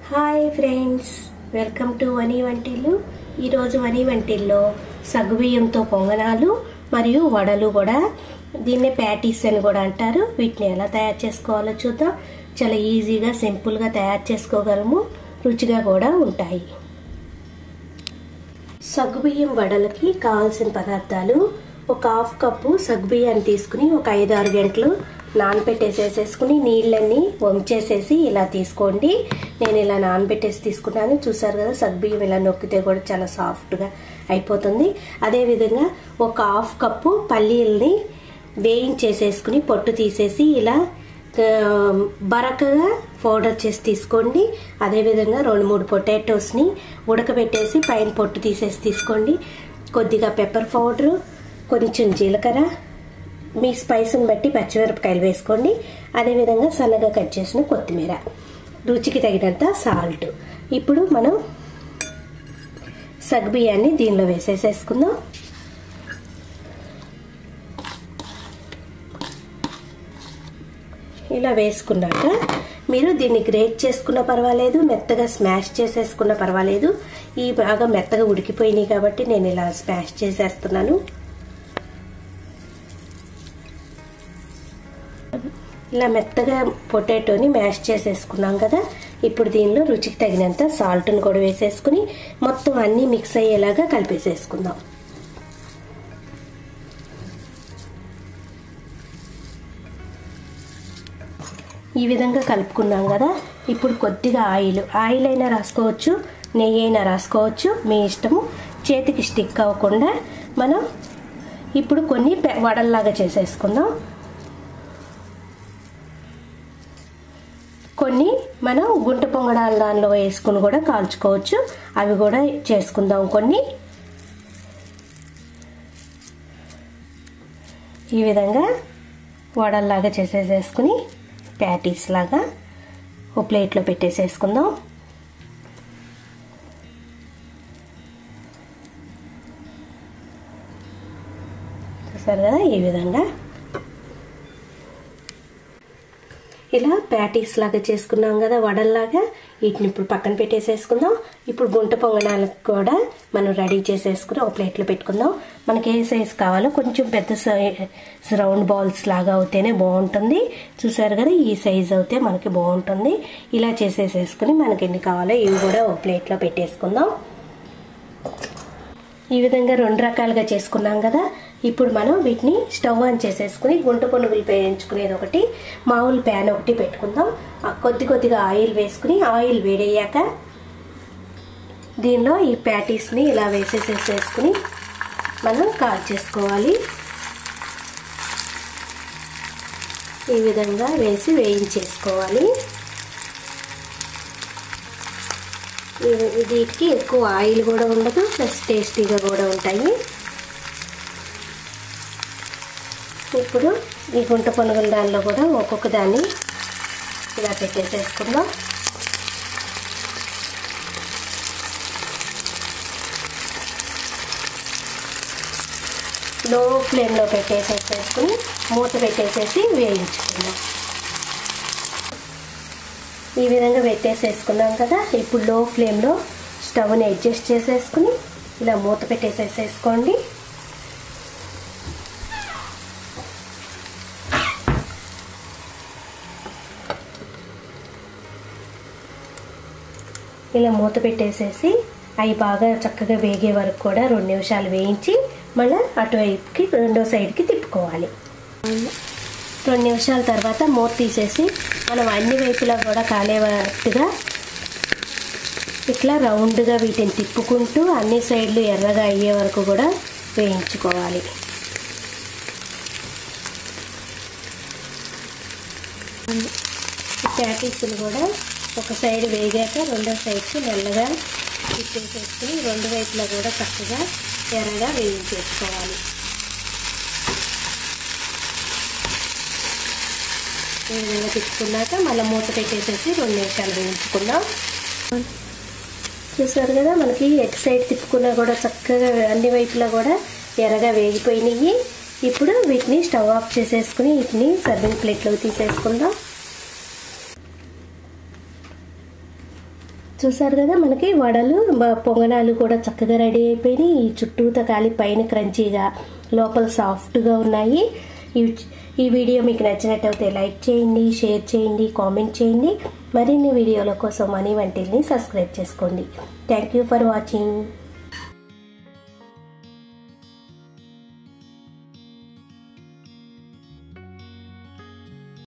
Hi friends, welcome to Vani వంటిల్లు. ఈరోజు వనీ వంటిల్లో సగ్గుబియ్యంతో పొంగనాలు మరియు వడలు కూడా, దీన్నే ప్యాటీస్ అని కూడా అంటారు. వీటిని ఎలా తయారు చేసుకోవాలో చూద్దాం. చాలా ఈజీగా సింపుల్గా తయారు చేసుకోగలము, రుచిగా కూడా ఉంటాయి. సగ్గుబియ్యం వడలకి కావాల్సిన పదార్థాలు: ఒక హాఫ్ కప్పు సగ్గుబియ్యాన్ని తీసుకుని ఒక 5-6 గంటలు నానబెట్టేసేసుకుని నీళ్ళన్నీ వంచేసేసి ఇలా తీసుకోండి. నేను ఇలా నానబెట్టేసి తీసుకున్నాను. చూసారు కదా, సగ్గుబియ్యం ఇలా నొక్కితే కూడా చాలా సాఫ్ట్గా అయిపోతుంది. అదేవిధంగా ఒక హాఫ్ కప్పు పల్లీలని వేయించేసేసుకుని పొట్టు తీసేసి ఇలా బరకగా పౌడర్ చేసి తీసుకోండి. అదేవిధంగా 2-3 పొటాటోస్ని ఉడకబెట్టేసి పైన పొట్టు తీసేసి తీసుకోండి. కొద్దిగా పెప్పర్ పౌడరు, కొంచెం జీలకర్ర, మీ స్పైస్ని బట్టి పచ్చిమిరపకాయలు వేసుకోండి. అదేవిధంగా సన్నగా కట్ చేసిన కొత్తిమీర, రుచికి తగినంత సాల్ట్. ఇప్పుడు మనం సగ్గుబియ్యాన్ని దీనిలో వేసేసేసుకుందాం. ఇలా వేసుకున్నాక మీరు దీన్ని గ్రేట్ చేసుకున్నా పర్వాలేదు, మెత్తగా స్మాష్ చేసేసుకున్నా పర్వాలేదు. ఈ బాగా మెత్తగా ఉడికిపోయినాయి కాబట్టి నేను ఇలా స్మాష్ చేసేస్తున్నాను. ఇలా మెత్తగా పొటాటోని మ్యాష్ చేసేసుకున్నాం కదా. ఇప్పుడు దీనిలో రుచికి తగినంత సాల్ట్ని కూడా వేసేసుకుని మొత్తం అన్నీ మిక్స్ అయ్యేలాగా కలిపేసేసుకుందాం. ఈ విధంగా కలుపుకున్నాం కదా. ఇప్పుడు కొద్దిగా ఆయిల్ అయినా రాసుకోవచ్చు, నెయ్యి అయినా రాసుకోవచ్చు, మీ ఇష్టము. చేతికి స్టిక్ అవ్వకుండా మనం ఇప్పుడు కొన్ని వడల్లాగా చేసేసుకుందాం. కొన్ని మనం గుంట పొంగడాల దానిలో వేసుకుని కూడా కాల్చుకోవచ్చు. అవి కూడా చేసుకుందాం. కొన్ని ఈ విధంగా వడల్లాగా చేసేసుకుని ప్యాటీస్ లాగా ఓ ప్లేట్లో పెట్టేసేసుకుందాం. చూసారు కదా, ఈ విధంగా ఇలా ప్యాటీస్ లాగా చేసుకున్నాం కదా, వడల్లాగా. వీటిని ఇప్పుడు పక్కన పెట్టేసేసుకుందాం. ఇప్పుడు గుంట పొంగనాలకు కూడా మనం రెడీ చేసేసుకుని ఒక ప్లేట్లో పెట్టుకుందాం. మనకి ఏ సైజు కావాలో కొంచెం పెద్ద రౌండ్ బాల్స్ లాగా అవుతేనే బాగుంటుంది. చూసారు కదా, ఈ సైజు అవుతే మనకి బాగుంటుంది. ఇలా చేసేసేసుకుని మనకి ఎన్ని కావాలో ఇవి కూడా ఒక ప్లేట్లో పెట్టేసుకుందాం. ఈ విధంగా 2 రకాలుగా చేసుకున్నాం కదా. ఇప్పుడు మనం వీటిని స్టవ్ ఆన్ చేసేసుకుని గుంట పునుగులు వేయించుకునేది ఒకటి, మామూలు ప్యాన్ ఒకటి పెట్టుకుందాం. కొద్దిగా ఆయిల్ వేసుకుని, ఆయిల్ వేడయ్యాక దీనిలో ఈ ప్యాటీస్ని ఇలా వేసేసేసుకుని మనం కాల్చేసుకోవాలి. ఈ విధంగా వేసి వేయించేసుకోవాలి. వీటికి ఎక్కువ ఆయిల్ కూడా ఉండదు, ప్లస్ టేస్టీగా కూడా ఉంటాయి. ఇప్పుడు ఈ గుంట పునుగుల దానిలో కూడా ఒక్కొక్క దాన్ని ఇలా పెట్టేసేసుకుందాం. లో ఫ్లేమ్లో పెట్టేసేసుకుని మూత పెట్టేసేసి వేయించుకుందాం. ఈ విధంగా పెట్టేసేసుకున్నాం కదా. ఇప్పుడు లో ఫ్లేమ్లో స్టవ్ని అడ్జస్ట్ చేసేసుకుని ఇలా మూత పెట్టేసేసుకోండి. ఇలా మూత పెట్టేసేసి అవి బాగా చక్కగా వేగే వరకు కూడా 2 నిమిషాలు వేయించి మళ్ళీ అటువైపుకి రెండో సైడ్కి తిప్పుకోవాలి. 2 నిమిషాల తర్వాత మూత తీసేసి మనం అన్ని వైపులా కూడా కాలేటట్టుగా ఇట్లా రౌండ్గా వీటిని తిప్పుకుంటూ అన్ని సైడ్లు ఎర్రగా అయ్యే వరకు కూడా వేయించుకోవాలి. ప్యాటీస్లు కూడా ఒక సైడ్ వేగాక రెండో సైడ్కి మెల్లగా తిప్పేసేసుకుని 2 వైపులా కూడా చక్కగా ఎర్రగా వేయించేసుకోవాలి. ఈ విధంగా తిప్పుకున్నాక మళ్ళీ మూత పెట్టేసేసి 2 నిమిషాలు వేయించుకుందాం. చూసారు కదా, మనకి ఎటు సైడ్ తిప్పుకున్నా కూడా చక్కగా అన్ని వైపులా కూడా ఎర్రగా వేగిపోయినాయి. ఇప్పుడు వీటిని స్టవ్ ఆఫ్ చేసేసుకుని వీటిని సర్వింగ్ ప్లేట్లోకి తీసేసుకుందాం. చూసారు కదా, మనకి వడలు పొంగనాలు కూడా చక్కగా రెడీ అయిపోయినాయి. ఈ చుట్టూతో కాలి పైన క్రంచీగా లోపల సాఫ్ట్గా ఉన్నాయి. ఈ వీడియో మీకు నచ్చినట్టయితే లైక్ చేయండి, షేర్ చేయండి, కామెంట్ చేయండి. మరిన్ని వీడియోల కోసం మనీ వంటిల్ని సబ్స్క్రైబ్ చేసుకోండి. Thank you for watching.